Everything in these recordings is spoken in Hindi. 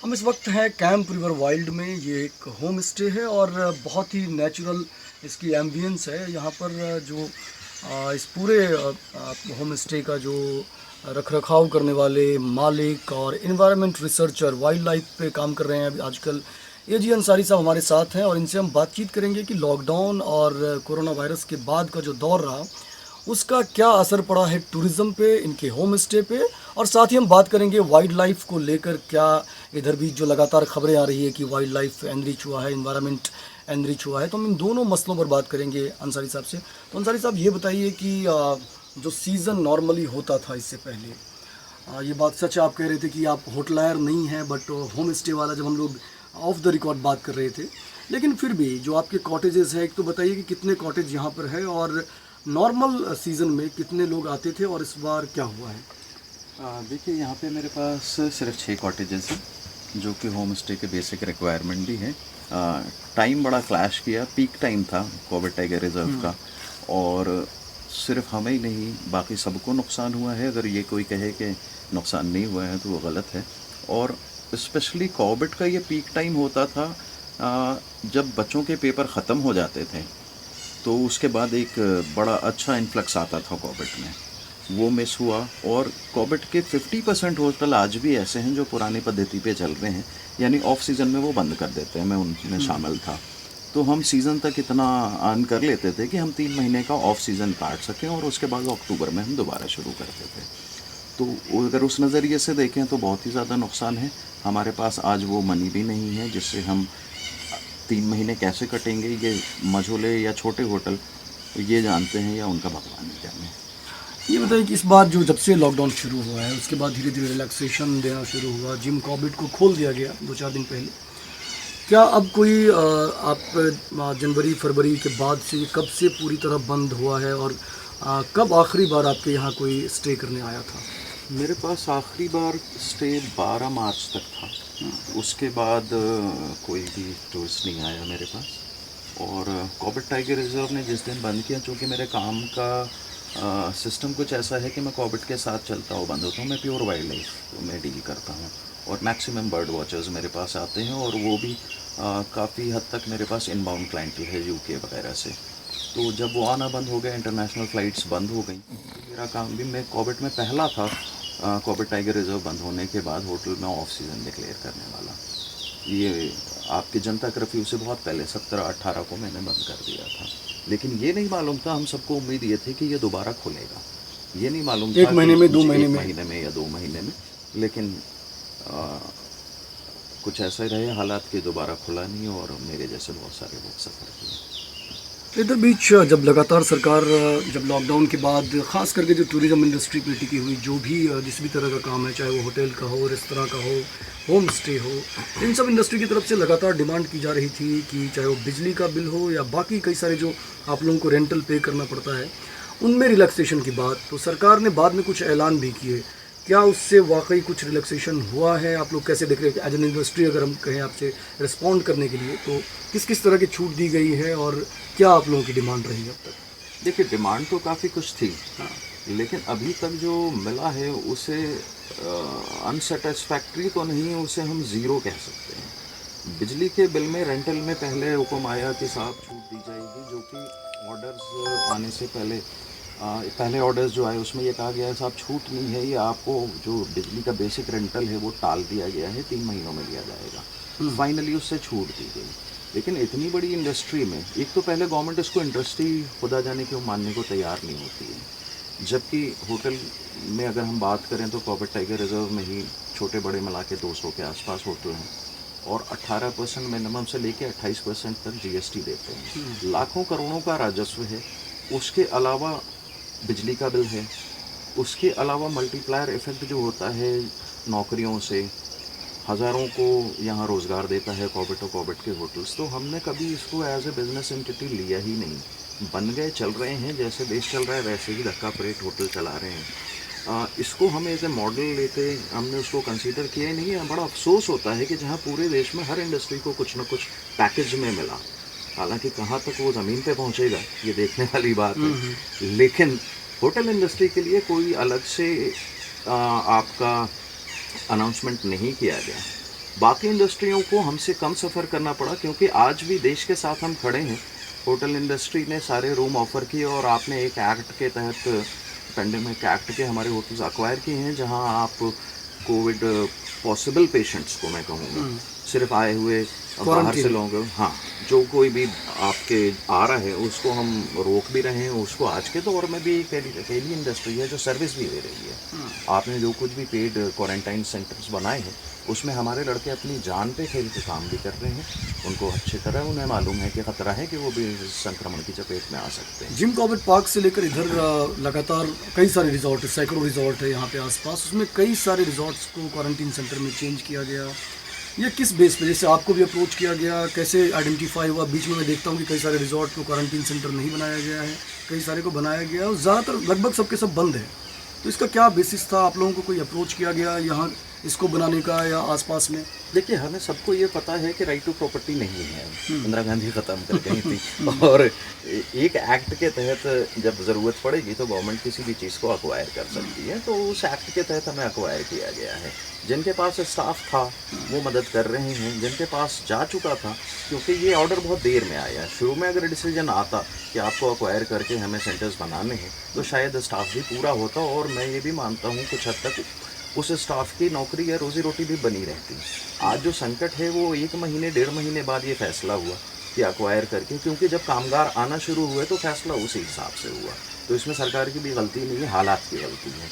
हम इस वक्त हैं कैंप रिवर वाइल्ड में। ये एक होम स्टे है और बहुत ही नेचुरल इसकी एम्बियंस है। यहाँ पर जो इस पूरे होम स्टे का जो रख रखाव करने वाले मालिक और इन्वायरमेंट रिसर्चर वाइल्ड लाइफ पे काम कर रहे हैं अभी आजकल, ये जी अंसारी साहब हमारे साथ हैं और इनसे हम बातचीत करेंगे कि लॉकडाउन और कोरोना वायरस के बाद का जो दौर रहा उसका क्या असर पड़ा है टूरिज़्म पे, इनके होम स्टे पे। और साथ ही हम बात करेंगे वाइल्ड लाइफ को लेकर, क्या इधर भी जो लगातार खबरें आ रही है कि वाइल्ड लाइफ एनरिच हुआ है, इन्वायरमेंट एनरिच हुआ है, तो हम इन दोनों मसलों पर बात करेंगे अंसारी साहब से। तो अंसारी साहब ये बताइए कि जो सीज़न नॉर्मली होता था इससे पहले, ये बात सच है, आप कह रहे थे कि आप होटलायर नहीं हैं बट होम स्टे वाला, जब हम लोग ऑफ द रिकॉर्ड बात कर रहे थे, लेकिन फिर भी जो आपके कॉटेजेस हैं, एक तो बताइए कि कितने कॉटेज यहाँ पर है और नॉर्मल सीज़न में कितने लोग आते थे और इस बार क्या हुआ है। देखिए, यहाँ पे मेरे पास सिर्फ 6 कॉटेजेस हैं जो कि होम स्टे के बेसिक रिक्वायरमेंट भी हैं। टाइम बड़ा क्लैश किया, पीक टाइम था कोविड टाइगर रिजर्व का, और सिर्फ हमें ही नहीं बाकी सबको नुकसान हुआ है। अगर ये कोई कहे कि नुकसान नहीं हुआ है तो वो गलत है। और स्पेशली कोविड का ये पीक टाइम होता था जब बच्चों के पेपर ख़त्म हो जाते थे, तो उसके बाद एक बड़ा अच्छा इन्फ्लक्स आता था कोविड में, वो मिस हुआ। और कोविड के 50% होटल आज भी ऐसे हैं जो पुरानी पद्धति पे चल रहे हैं, यानी ऑफ सीज़न में वो बंद कर देते हैं। मैं उनमें शामिल था। तो हम सीज़न तक इतना अर्न कर लेते थे कि हम 3 महीने का ऑफ सीज़न काट सकें और उसके बाद अक्टूबर में हम दोबारा शुरू करते थे। तो अगर उस नज़रिए से देखें तो बहुत ही ज़्यादा नुकसान है। हमारे पास आज वो मनी भी नहीं है जिससे हम 3 महीने कैसे कटेंगे, ये मझोले या छोटे होटल ये जानते हैं या उनका भगवान ही जाने। ये बताइए कि इस बार जो जब से लॉकडाउन शुरू हुआ है उसके बाद धीरे धीरे रिलैक्सेशन देना शुरू हुआ, जिम कॉर्बेट को खोल दिया गया 2-4 दिन पहले, क्या अब कोई आप जनवरी फरवरी के बाद से ये कब से पूरी तरह बंद हुआ है और कब आखिरी बार आपके यहाँ कोई स्टे करने आया था। मेरे पास आखिरी बार स्टे 12 मार्च तक था। उसके बाद कोई भी टूरिस्ट नहीं आया मेरे पास। और कोविड टाइगर रिजर्व ने जिस दिन बंद किया, चूँकि मेरे काम का सिस्टम कुछ ऐसा है कि मैं कोविड के साथ चलता हूँ, बंद होता हूँ, मैं प्योर वाइल्ड लाइफ में डील करता हूँ और मैक्सिमम बर्ड वॉचर्स मेरे पास आते हैं, और वो भी काफ़ी हद तक मेरे पास इनबाउंड क्लाइंटल है यूके वगैरह से। तो जब वो आना बंद हो गया, इंटरनेशनल फ़्लाइट्स बंद हो गई, मेरा काम भी, मैं कोविड में पहला था कोविड टाइगर रिजर्व बंद होने के बाद होटल में ऑफ सीज़न डिक्लेयर करने वाला। ये आपके जनता कर्फ्यू से बहुत पहले 17-18 को मैंने बंद कर दिया था। लेकिन ये नहीं मालूम था, हम सबको उम्मीद ये थी कि ये दोबारा खुलेगा। ये नहीं मालूम था 1 महीने में, 2 महीने एक में, महीने में या 2 महीने में। लेकिन कुछ ऐसे रहे हालात कि दोबारा खुला नहीं, और मेरे जैसे बहुत सारे लोग सफ़र किए। इधर बीच जब लगातार सरकार, जब लॉकडाउन के बाद ख़ास करके जो टूरिज़्म इंडस्ट्री पे टिकी हुई, जो भी जिस भी तरह का काम है, चाहे वो होटल का हो, रेस्तरां का हो, होम स्टे हो, इन सब इंडस्ट्री की तरफ से लगातार डिमांड की जा रही थी कि चाहे वो बिजली का बिल हो या बाकी कई सारे जो आप लोगों को रेंटल पे करना पड़ता है, उनमें रिलैक्सेशन की बात, तो सरकार ने बाद में कुछ ऐलान भी किए। क्या उससे वाकई कुछ रिलैक्सेशन हुआ है? आप लोग कैसे देख रहे हैं एज एन इंडस्ट्री, अगर हम कहें आपसे रिस्पॉन्ड करने के लिए, तो किस किस तरह की छूट दी गई है और क्या आप लोगों की डिमांड रही है अब तक? देखिए, डिमांड तो काफ़ी कुछ थी, लेकिन अभी तक जो मिला है उसे अनसेटिस्फैक्ट्री तो नहीं, उसे हम ज़ीरो कह सकते हैं। बिजली के बिल में रेंटल में पहले हुक्म आया कि साहब छूट दी जाएगी, जो कि ऑर्डर्स आने से पहले पहले ऑर्डर्स जो आए उसमें ये कहा गया है साहब छूट नहीं है, ये आपको जो बिजली का बेसिक रेंटल है वो टाल दिया गया है, 3 महीनों में लिया जाएगा। फाइनली उससे छूट दी गई। लेकिन इतनी बड़ी इंडस्ट्री में एक तो पहले गवर्नमेंट इसको इंडस्ट्री खुदा जाने क्यों मानने को तैयार नहीं होती है, जबकि होटल में अगर हम बात करें तो कोविड टाइगर रिजर्व में ही छोटे बड़े मिला के 200 के आसपास होटल हैं, और 18% मिनिमम से लेके 28% तक GST देते हैं। लाखों करोड़ों का राजस्व है। उसके अलावा बिजली का बिल है, उसके अलावा मल्टीप्लायर इफ़ेक्ट जो होता है नौकरियों से, हज़ारों को यहाँ रोज़गार देता है कोविड और कोविड के होटल्स। तो हमने कभी इसको एज ए बिज़नेस एंटिटी लिया ही नहीं। बन गए, चल रहे हैं, जैसे देश चल रहा है वैसे ही धक्का परेट होटल चला रहे हैं। इसको हम एज ए मॉडल लेते हमने उसको कंसीडर किया ही नहीं है। बड़ा अफसोस होता है कि जहाँ पूरे देश में हर इंडस्ट्री को कुछ ना कुछ पैकेज में मिला, हालांकि कहाँ तक वो ज़मीन पे पहुँचेगा ये देखने वाली बात है। लेकिन होटल इंडस्ट्री के लिए कोई अलग से आपका अनाउंसमेंट नहीं किया गया। बाकी इंडस्ट्रियों को हमसे कम सफ़र करना पड़ा, क्योंकि आज भी देश के साथ हम खड़े हैं। होटल इंडस्ट्री ने सारे रूम ऑफ़र किए और आपने एक एक्ट के तहत, पेंडेमिक एक्ट के हमारे होटल्स अक्वायर किए हैं, जहां आप कोविड पॉसिबल पेशेंट्स को, मैं कहूँगा सिर्फ आए हुए बाहर से लोग, हाँ, जो कोई भी आपके आ रहा है उसको हम रोक भी रहे हैं। उसको आज के दौर में भी एक अकेली इंडस्ट्री है जो सर्विस भी दे रही है। आपने जो कुछ भी पेड क्वारंटाइन सेंटर्स बनाए हैं उसमें हमारे लड़के अपनी जान पे खेल के काम भी कर रहे हैं। उनको अच्छी तरह उन्हें मालूम है कि ख़तरा है कि वो भी संक्रमण की चपेट में आ सकते हैं। जिम कॉर्बेट पार्क से लेकर इधर लगातार कई सारे रिजॉर्ट है, सैकड़ों रिजॉर्ट है यहाँ पे आसपास, उसमें कई सारे रिजॉर्ट्स को क्वारंटीन सेंटर में चेंज किया गया। ये किस बेस पे, जैसे आपको भी अप्रोच किया गया, कैसे आइडेंटिफाई हुआ? बीच में मैं देखता हूँ कि कई सारे रिजॉर्ट को क्वारंटीन सेंटर नहीं बनाया गया है, कई सारे को बनाया गया है और ज़्यादातर लगभग सबके सब बंद है। तो इसका क्या बेसिस था? आप लोगों को कोई अप्रोच किया गया यहाँ इसको बनाने का या आसपास में? देखिए, हमें सबको ये पता है कि राइट टू प्रॉपर्टी नहीं है, इंदिरा गांधी ख़त्म कर गई थी और एक एक्ट के तहत जब ज़रूरत पड़ेगी तो गवर्नमेंट किसी भी चीज़ को अक्वायर कर सकती है। तो उस एक्ट के तहत हमें अक्वायर किया गया है। जिनके पास स्टाफ था वो मदद कर रहे हैं, जिनके पास जा चुका था, क्योंकि ये ऑर्डर बहुत देर में आया। शुरू में अगर डिसीजन आता कि आपको अक्वायर करके हमें सेंटर्स बनाने हैं तो शायद स्टाफ भी पूरा होता, और मैं ये भी मानता हूँ कुछ हद तक उस स्टाफ की नौकरी या रोजी रोटी भी बनी रहती। आज जो संकट है वो 1 महीने 1.5 महीने बाद ये फैसला हुआ कि अक्वायर करके, क्योंकि जब कामगार आना शुरू हुए तो फैसला उसी हिसाब से हुआ। तो इसमें सरकार की भी गलती नहीं है, हालात की गलती है।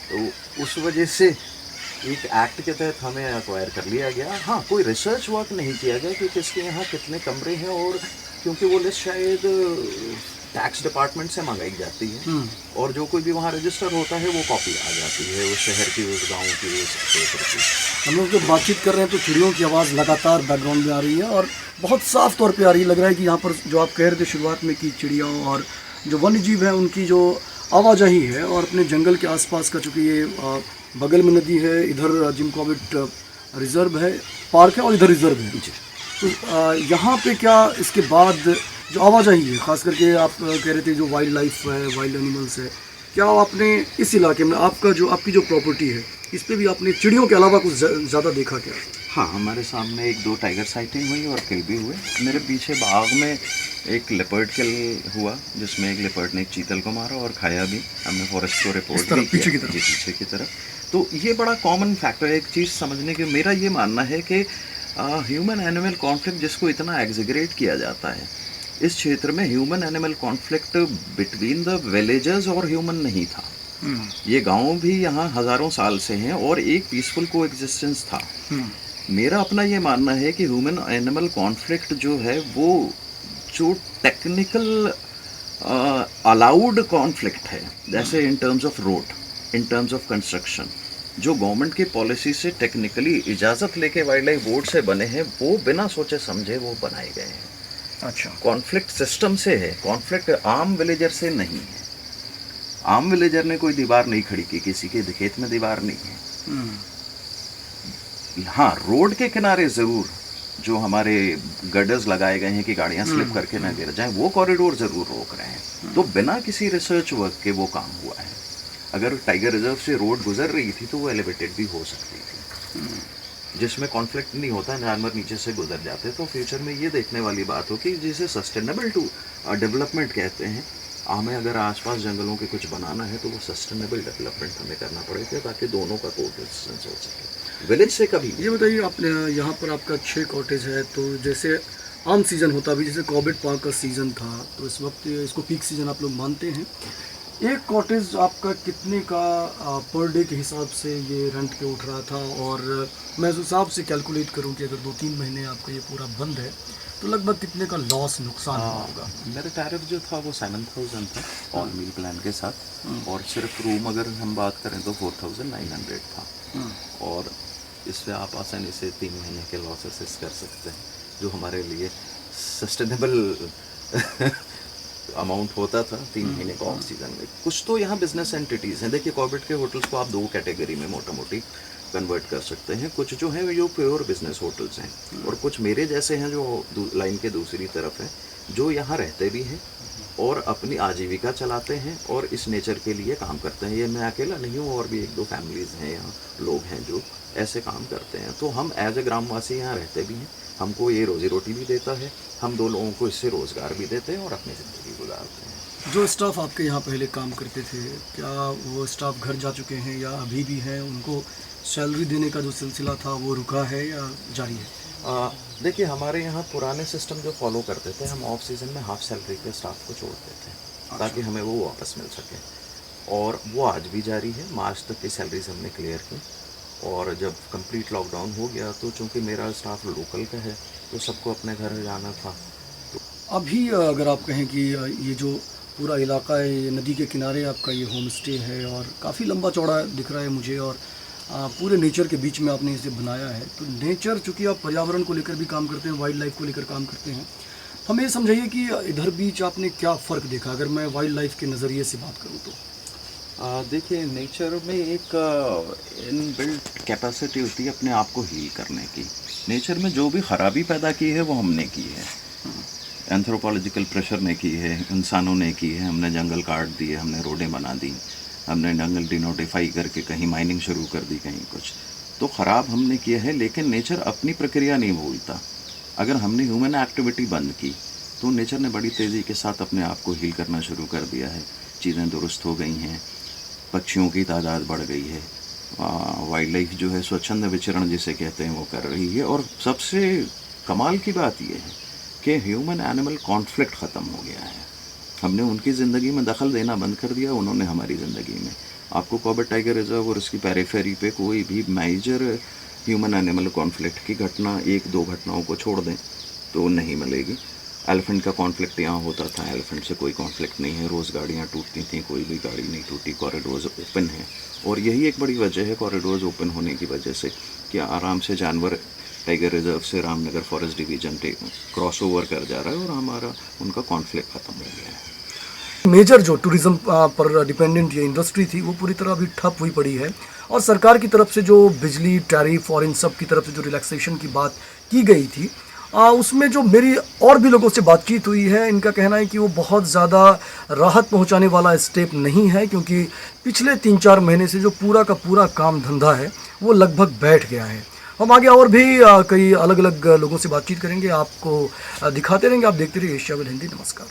तो उस वजह से एक एक्ट के तहत हमें अक्वायर कर लिया गया। हाँ, कोई रिसर्च वर्क नहीं किया गया कि किसके यहाँ कितने कमरे हैं, और क्योंकि वो लिस्ट शायद टैक्स डिपार्टमेंट से मंगाई जाती है और जो कोई भी वहाँ रजिस्टर होता है वो कॉपी आ जाती है उस शहर की, उस गांव की, उस क्षेत्र की। हम लोग जब बातचीत कर रहे हैं तो चिड़ियों की आवाज़ लगातार बैकग्राउंड में आ रही है और बहुत साफ तौर पे आ रही है। लग रहा है कि यहाँ पर जो आप कह रहे थे शुरुआत में कि चिड़िया और जो वन्य जीव हैं उनकी जो आवाजाही है, और अपने जंगल के आसपास का, चूँकि ये बगल में नदी है, इधर जिम कॉर्बेट रिजर्व है, पार्क है और इधर रिजर्व है। तो यहाँ पे क्या इसके बाद जो आवाजाही है, ख़ास करके आप कह रहे थे जो वाइल्ड लाइफ है, वाइल्ड एनिमल्स है, क्या आपने इस इलाके में आपकी जो प्रॉपर्टी है इस पे भी आपने चिड़ियों के अलावा कुछ ज़्यादा देखा क्या? हाँ, हमारे सामने 1-2 टाइगर साइटिंग हुई और किल भी हुए। मेरे पीछे बाग में एक लेपर्ड किल हुआ, जिसमें एक लेपर्ड ने एक चीतल को मारा और खाया भी। हमने फॉरेस्ट को रिपोर्ट भी पीछे किया, पीछे की तरफ। तो ये बड़ा कॉमन फैक्टर है। एक चीज़ समझने के, मेरा ये मानना है कि ह्यूमन एनिमल कॉन्फ्लिक्ट जिसको इतना एग्जिगरेट किया जाता है, इस क्षेत्र में human animal conflict between the villagers और ह्यूमन नहीं था। ये गांव भी यहाँ हज़ारों साल से हैं और एक पीसफुल को एग्जिस्टेंस था। मेरा अपना ये मानना है कि ह्यूमन एनिमल कॉन्फ्लिक्ट जो है वो जो टेक्निकल अलाउड कॉन्फ्लिक्ट है, जैसे in terms of road, in terms of construction, जो गवर्नमेंट की पॉलिसी से टेक्निकली इजाज़त लेके वाइल्ड लाइफ बोर्ड से बने हैं, वो बिना सोचे समझे वो बनाए गए हैं। अच्छा, कॉन्फ्लिक्ट सिस्टम से है, कॉन्फ्लिक्ट आम विलेजर से नहीं है। आम विलेजर ने कोई दीवार नहीं खड़ी की, किसी के खेत में दीवार नहीं है। हाँ, रोड के किनारे ज़रूर जो हमारे गडर्स लगाए गए हैं कि गाड़ियाँ स्लिप करके ना गिर जाएं, वो कॉरिडोर ज़रूर रोक रहे हैं। तो बिना किसी रिसर्च वर्क के वो काम हुआ है। अगर टाइगर रिजर्व से रोड गुजर रही थी तो वो एलिवेटेड भी हो सकती थी, जिसमें कॉन्फ्लिक्ट नहीं होता, जानवर नीचे से गुजर जाते। तो फ्यूचर में ये देखने वाली बात हो कि जिसे सस्टेनेबल टू डेवलपमेंट कहते हैं, हमें अगर आसपास जंगलों के कुछ बनाना है तो वो सस्टेनेबल डेवलपमेंट हमें करना पड़ेगा ताकि दोनों का कोएग्जिस्टेंस हो सके विलेज से कभी। ये बताइए, आप यहाँ पर आपका 6 कॉटेज है, तो जैसे आम सीज़न होता भी, जैसे कॉर्बेट पार्क का सीज़न था, तो इस वक्त इसको पीक सीज़न आप लोग मानते हैं। एक कॉटेज आपका कितने का पर डे के हिसाब से ये रेंट पे उठ रहा था? और मैं उस हिसाब से कैलकुलेट करूँ कि अगर 2-3 महीने आपका ये पूरा बंद है तो लगभग कितने का लॉस, नुकसान होगा? मेरा टैरिफ जो था वो 7,000 था ऑल मील प्लान के साथ, और सिर्फ रूम अगर हम बात करें तो 4,900 था। और इससे आप आसानी से 3 महीने के लॉस असेस कर सकते हैं, जो हमारे लिए सस्टेनेबल अमाउंट होता था 3 महीने का ऑफ सीजन में। कुछ तो यहाँ बिजनेस एंटिटीज़ हैं। देखिए, कॉर्बेट के होटल्स को आप 2 कैटेगरी में मोटा मोटी कन्वर्ट कर सकते हैं। कुछ जो हैं वो प्योर बिजनेस होटल्स हैं, और कुछ मेरे जैसे हैं जो लाइन के दूसरी तरफ हैं, जो यहाँ रहते भी हैं और अपनी आजीविका चलाते हैं और इस नेचर के लिए काम करते हैं। ये मैं अकेला नहीं हूँ, और भी 1-2 फैमिलीज़ हैं यहाँ, लोग हैं जो ऐसे काम करते हैं। तो हम एज ए ग्रामवासी यहाँ रहते भी हैं, हमको ये रोज़ी रोटी भी देता है, हम 2 लोगों को इससे रोज़गार भी देते हैं और अपनी ज़िंदगी गुजारते हैं। जो स्टाफ आपके यहाँ पहले काम करते थे, क्या वो स्टाफ घर जा चुके हैं या अभी भी हैं? उनको सैलरी देने का जो सिलसिला था वो रुका है या जारी है? देखिए, हमारे यहाँ पुराने सिस्टम जो फॉलो करते थे, हम ऑफ सीज़न में हाफ सैलरी पे स्टाफ को छोड़ते थे ताकि हमें वो वापस मिल सके, और वो आज भी जारी है। मार्च तक की सैलरीज हमने क्लियर की, और जब कंप्लीट लॉकडाउन हो गया तो चूँकि मेरा स्टाफ लोकल का है तो सबको अपने घर जाना था। अभी अगर आप कहें कि ये जो पूरा इलाका है, ये नदी के किनारे आपका ये होम स्टे है और काफ़ी लंबा चौड़ा दिख रहा है मुझे, और पूरे नेचर के बीच में आपने इसे बनाया है। तो नेचर, चूँकि आप पर्यावरण को लेकर भी काम करते हैं, वाइल्ड लाइफ को लेकर काम करते हैं, तो हमें ये समझाइए कि इधर बीच आपने क्या फ़र्क देखा, अगर मैं वाइल्ड लाइफ के नज़रिए से बात करूँ तो? देखिए, नेचर में एक इनबिल्ट कैपेसिटी होती है अपने आप को हील करने की। नेचर में जो भी ख़राबी पैदा की है वो हमने की है, एंथ्रोपोलॉजिकल प्रेशर ने की है, इंसानों ने की है। हमने जंगल काट दिए, हमने रोडें बना दी, हमने जंगल डिनोटिफाई करके कहीं माइनिंग शुरू कर दी, कहीं कुछ। तो ख़राब हमने किया है, लेकिन नेचर अपनी प्रक्रिया नहीं भूलता। अगर हमने ह्यूमन एक्टिविटी बंद की तो नेचर ने बड़ी तेज़ी के साथ अपने आप को हील करना शुरू कर दिया है। चीज़ें दुरुस्त हो गई हैं, पक्षियों की तादाद बढ़ गई है, वाइल्ड लाइफ जो है स्वच्छंद विचरण जिसे कहते हैं वो कर रही है। और सबसे कमाल की बात यह है कि ह्यूमन एनिमल कॉन्फ्लिक्ट ख़त्म हो गया है। हमने उनकी ज़िंदगी में दखल देना बंद कर दिया, उन्होंने हमारी ज़िंदगी में। आपको कॉर्बेट टाइगर रिजर्व और उसकी पेरिफेरी पे कोई भी मेजर ह्यूमन एनिमल कॉन्फ्लिक्ट की घटना, 1-2 घटनाओं को छोड़ दें तो नहीं मिलेगी। एलिफेंट का कॉन्फ्लिक्ट यहाँ होता था, एलिफेंट से कोई कॉन्फ्लिक्ट नहीं है। रोज़ गाड़ियाँ टूटती थी, कोई भी गाड़ी नहीं टूटी, कॉरिडोर्स ओपन हैं। और यही एक बड़ी वजह है कॉरिडोर्स ओपन होने की वजह से कि आराम से जानवर टाइगर रिजर्व से Ramnagar forest division cross over कर जा रहा है और हमारा उनका कॉन्फ्लिक्ट ख़त्म हो गया है। मेजर जो टूरिज़्म पर डिपेंडेंट ये इंडस्ट्री थी वो पूरी तरह अभी ठप हुई पड़ी है, और सरकार की तरफ से जो बिजली टैरिफ और इन सब की तरफ से जो रिलैक्सेशन की बात की गई थी, उसमें जो मेरी और भी लोगों से बातचीत हुई है, इनका कहना है कि वो बहुत ज़्यादा राहत पहुंचाने वाला स्टेप नहीं है, क्योंकि पिछले 3-4 महीने से जो पूरा का पूरा काम धंधा है वो लगभग बैठ गया है। हम आगे और भी कई अलग अलग लोगों से बातचीत करेंगे, आपको दिखाते रहेंगे। आप देखते रहिए एशिया विद हिंदी। नमस्कार।